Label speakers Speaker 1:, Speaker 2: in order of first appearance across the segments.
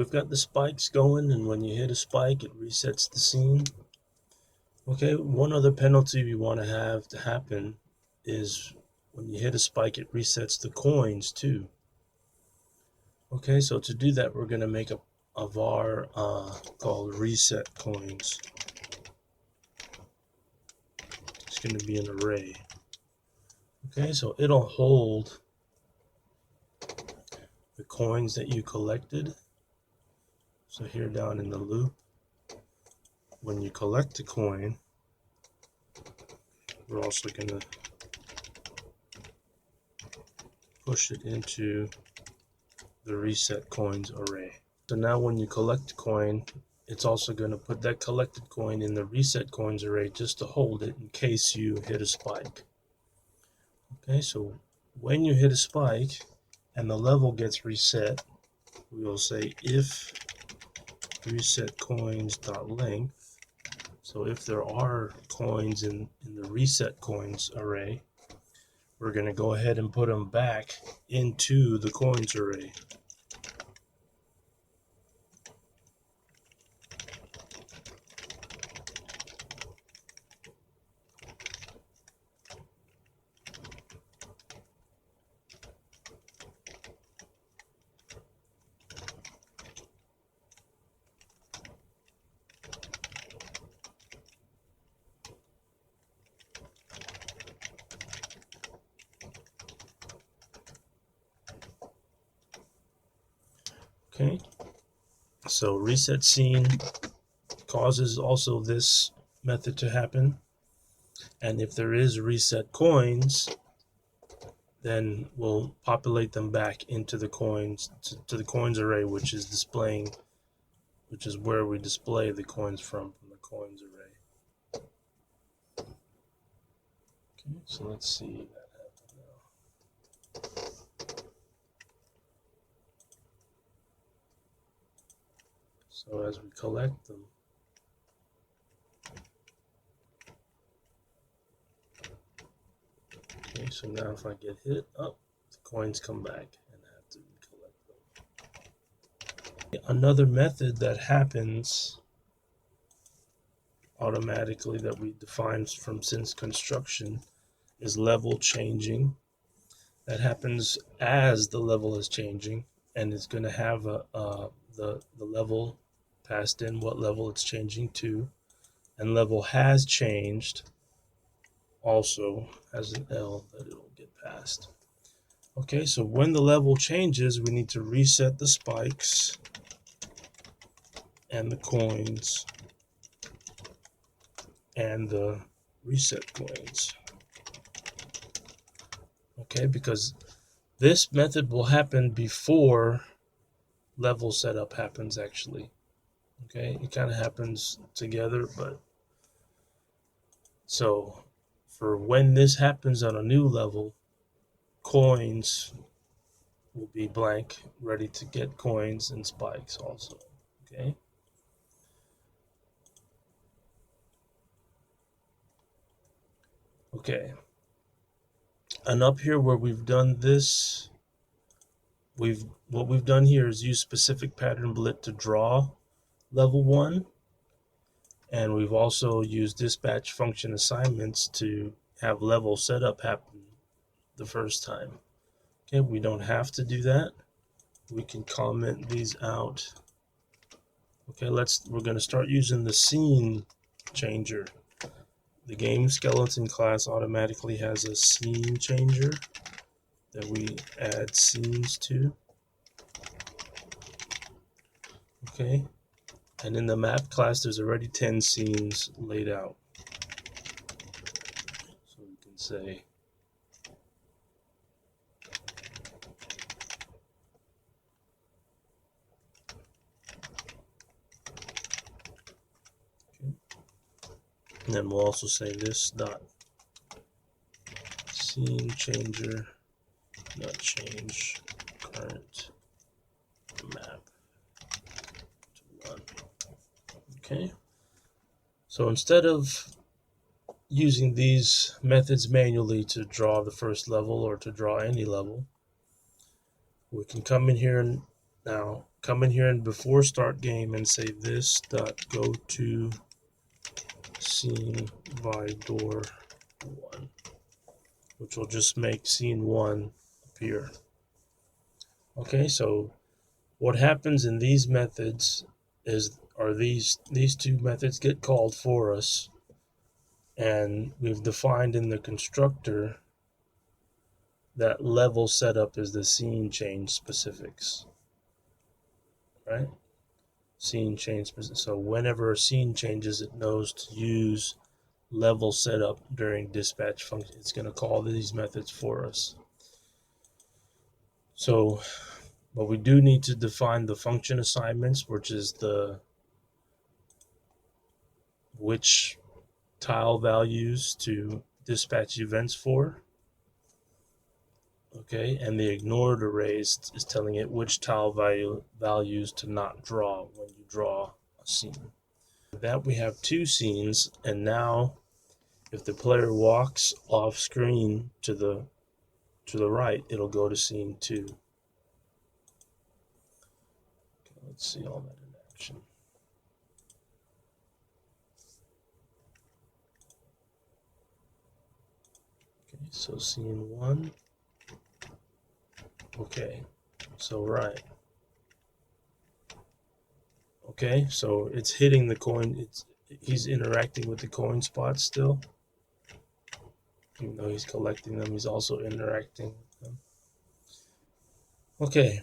Speaker 1: we've got the spikes going, and when you hit a spike, it resets the scene. Okay, one other penalty we want to have to happen is when you hit a spike, it resets the coins too. Okay, so to do that, we're going to make a var called reset coins. It's going to be an array. Okay, so it'll hold the coins that you collected. So here down in the loop, when you collect a coin, we're also going to push it into the reset coins array. So now when you collect a coin, it's also going to put that collected coin in the reset coins array just to hold it in case you hit a spike. Okay, so when you hit a spike and the level gets reset, we will say if reset coins.length. So if there are coins in the reset coins array, we're going to go ahead and put them back into the coins array. Okay, so reset scene causes also this method to happen, and if there is reset coins, then we'll populate them back into the coins to the coins array, which is where we display the coins from the coins array. Okay, so let's see that happen now. So as we collect them, okay, so now if I get hit, the coins come back and I have to recollect them. Another method that happens automatically that we define from since construction is level changing. That happens as the level is changing, and it's going to have the level passed in, what level it's changing to, and level has changed also has an L that it'll get passed. Okay, so when the level changes, we need to reset the spikes and the coins and the reset coins. Okay, because this method will happen before level setup happens actually. Okay, it kind of happens together, but so for when this happens on a new level, coins will be blank, ready to get coins, and spikes also. Okay. Okay. And up here where we've done this, what we've done here is use specific pattern blit to draw level 1, and we've also used dispatch function assignments to have level setup happen the first time. Okay, we don't have to do that. We can comment these out. Okay, we're going to start using the scene changer. The game skeleton class automatically has a scene changer that we add scenes to. Okay, and in the map class, there's already 10 scenes laid out. So we can say and then we'll also say this dot scene changer dot change current map to 1. Okay, so instead of using these methods manually to draw the first level or to draw any level, we can come in here Now come in here and before start game and say this dot go to scene by door 1, which will just make scene 1 appear. Okay, so what happens in these methods are these two methods get called for us, and we've defined in the constructor that level setup is the scene change specifics, right? Scene change specifics. So whenever a scene changes, it knows to use level setup during dispatch function. It's going to call these methods for us. So, but we do need to define the function assignments, which is which tile values to dispatch events for. Okay, and the ignored arrays is telling it which tile values to not draw when you draw a scene. With that, we have 2 scenes, and now if the player walks off screen to the right, it'll go to scene 2. Okay, let's see all that in action. Okay, so scene 1. Okay, so right. Okay, so it's hitting the coin. He's interacting with the coin spots still. Even though he's collecting them, he's also interacting with them. Okay.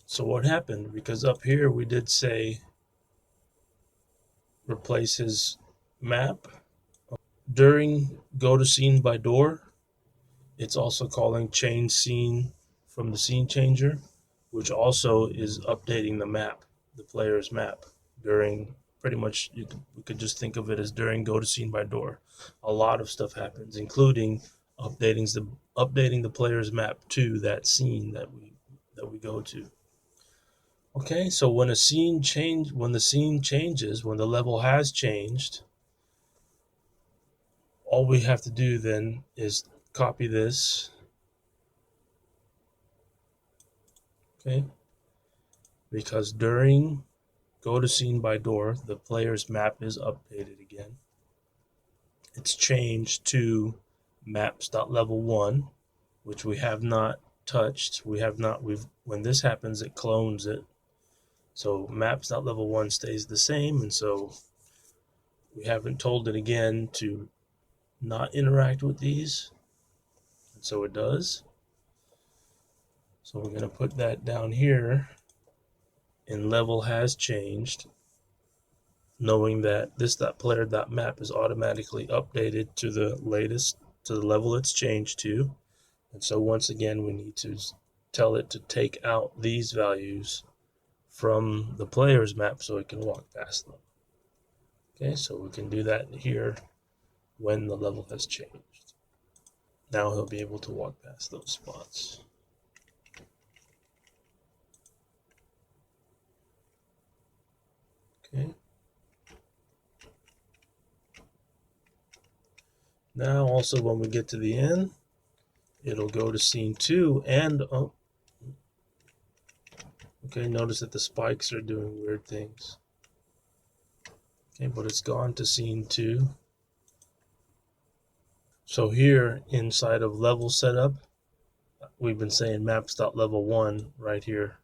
Speaker 1: So what happened? Because up here we did say replace his map. During go to scene by door, it's also calling change scene from the scene changer, which also is updating the map, the player's map, during pretty much, we could just think of it as during go to scene by door. A lot of stuff happens, including updating the player's map to that scene that we go to. Okay, so when the scene changes, when the level has changed, all we have to do then is copy this. Okay, because during go to scene by door, the player's map is updated again. It's changed to maps.level1, which we have not touched. When this happens, it clones it. So maps.level1 stays the same, and so we haven't told it again to not interact with these, and so it does. So we're going to put that down here, and level has changed, knowing that this.player.map is automatically updated to the level it's changed to. And so once again, we need to tell it to take out these values from the player's map so it can walk past them. Okay, so we can do that here when the level has changed. Now he'll be able to walk past those spots. Okay. Now also when we get to the end, it'll go to scene 2 and okay, notice that the spikes are doing weird things. Okay, but it's gone to scene 2. So here inside of level setup, we've been saying maps.level1 right here.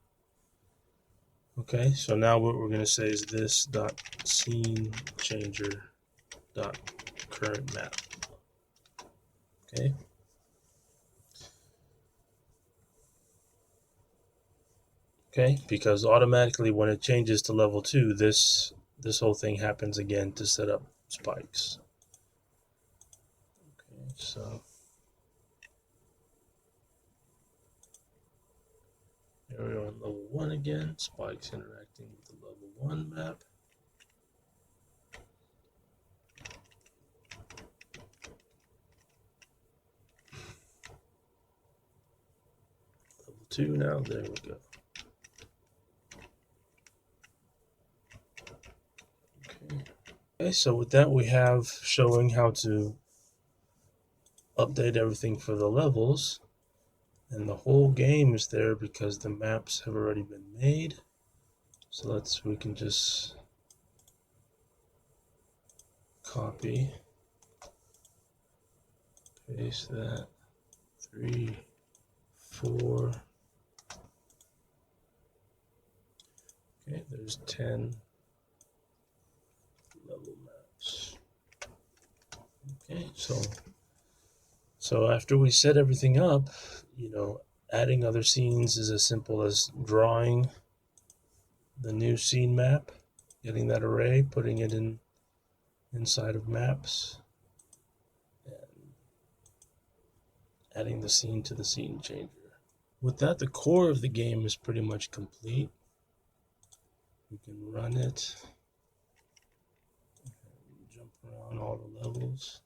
Speaker 1: Okay, so now what we're going to say is this dot scene changer dot current map. Okay. Okay, because automatically when it changes to level 2, this whole thing happens again to set up spikes. Okay, so here we are on level 1 again, spikes interacting with the level 1 map. Level 2 now, there we go. Okay, so with that we have showing how to update everything for the levels. And the whole game is there because the maps have already been made. So we can just copy, paste that, 3, 4. Okay, there's 10 level maps. Okay, so after we set everything up, adding other scenes is as simple as drawing the new scene map, getting that array, putting it inside of maps, and adding the scene to the scene changer. With that, the core of the game is pretty much complete. We can run it, and jump around all the levels.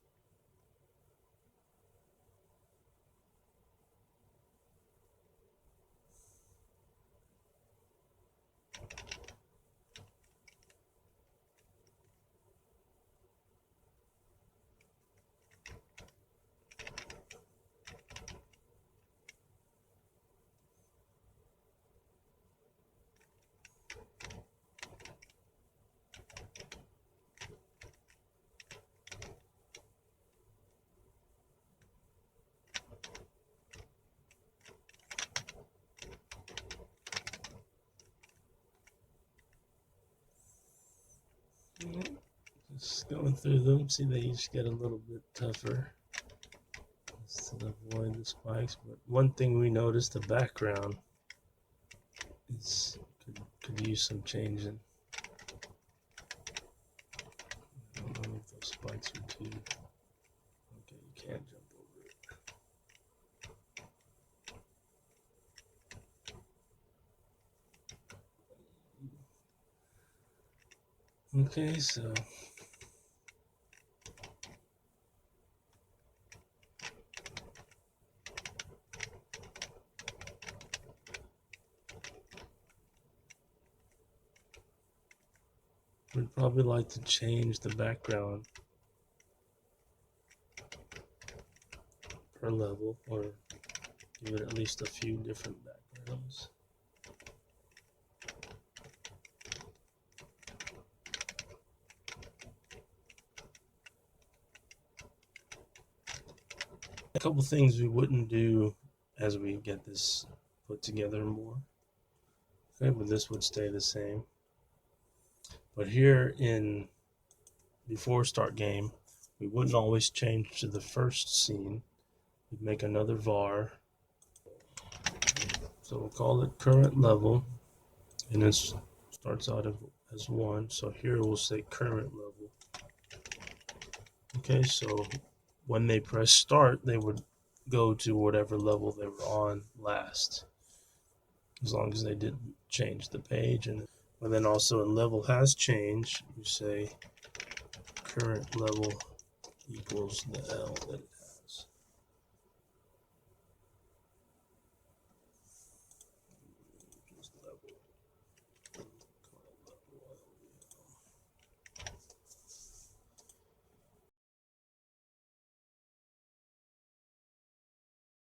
Speaker 1: Just going through them, see they each get a little bit tougher to avoid the spikes. But one thing we noticed, the background could use some changing. I don't know if those spikes are too. Okay, you can't jump over it. Okay, so we'd probably like to change the background per level, or give it at least a few different backgrounds. A couple things we wouldn't do as we get this put together more. Okay, but this would stay the same. But here in before start game, we wouldn't always change to the first scene. We'd make another var. So we'll call it current level, and it starts out as 1. So here we'll say current level. Okay, so when they press start, they would go to whatever level they were on last, as long as they didn't change the page. And then also in level has changed, you say current level equals the L that it